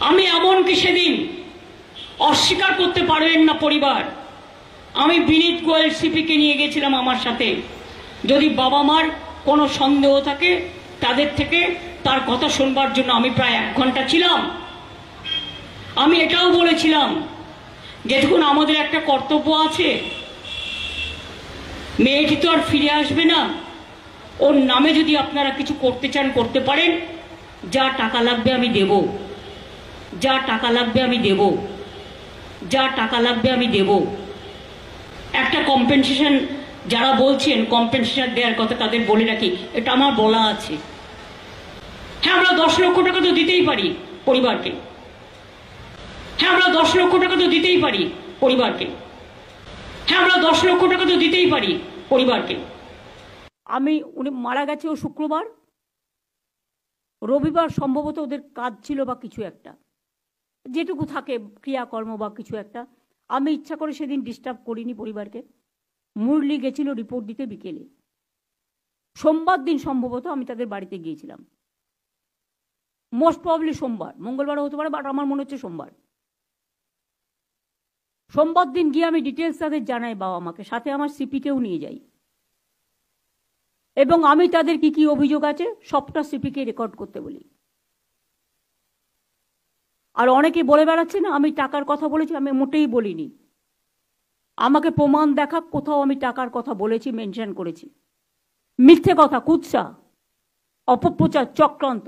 আমি এমনকি সেদিন অস্বীকার করতে পারবেন না পরিবার, আমি বিনীত গোয়েল সিপিকে নিয়ে গেছিলাম আমার সাথে। যদি বাবা মার কোনো সন্দেহ থাকে তাদের থেকে তার কথা শুনবার জন্য আমি প্রায় 1 ঘন্টা ছিলাম। আমি এটাও বলেছিলাম যে দেখুন, আমাদের একটা কর্তব্য আছে, মেয়েটি তো আর ফিরে আসবে না, ওর নামে যদি আপনারা কিছু করতে চান করতে পারেন, যা টাকা লাগবে আমি দেব, যা টাকা লাগবে আমি দেব, যা টাকা লাগবে আমি দেব। একটা কম্পেনসেশন, যারা বলছেন কম্পেনসেশন দেওয়ার কথা তাদের বলে রাখি, এটা আমার বলা আছে। হ্যাঁ, আমরা 10 লক্ষ টাকা তো দিতেই পারি পরিবারকে। হ্যাঁ, আমরা 10 লক্ষ টাকা তো দিতেই পারি পরিবারকে। হ্যাঁ, আমরা 10 লক্ষ টাকা তো দিতেই পারি পরিবারকে। উনি মারা গেছে ও শুক্রবার, রবিবার সম্ভবত ওদের কাজ ছিল বা কিছু একটা, যেটুকু থাকে ক্রিয়াকর্ম বা কিছু একটা। আমি ইচ্ছা করে সেদিন ডিস্টার্ব করিনি পরিবারকে। মুরলি গেছিল রিপোর্ট দিতে বিকেলে, সোমবার দিন সম্ভবত আমি তাদের বাড়িতে গিয়েছিলাম, মোস্ট প্রবলি সোমবার, মঙ্গলবারও হতে পারে, বাট আমার মনে হচ্ছে সোমবার। সোমবার দিন গিয়ে আমি ডিটেলস তাদের জানাই, বাবা মাকে, সাথে আমার সিপিকেও নিয়ে যাই, এবং আমি তাদের কি কি অভিযোগ আছে সবটা সিপিকে রেকর্ড করতে বলি। আর অনেকে বলে বেড়াচ্ছে না আমি টাকার কথা বলেছি, আমি মোটেই বলিনি। আমাকে প্রমাণ দেখা, কোথাও আমি টাকার কথা বলেছি, মেনশন করেছি? মিথ্যে কথা, কুৎসা, অপপ্রচার, চক্রান্ত।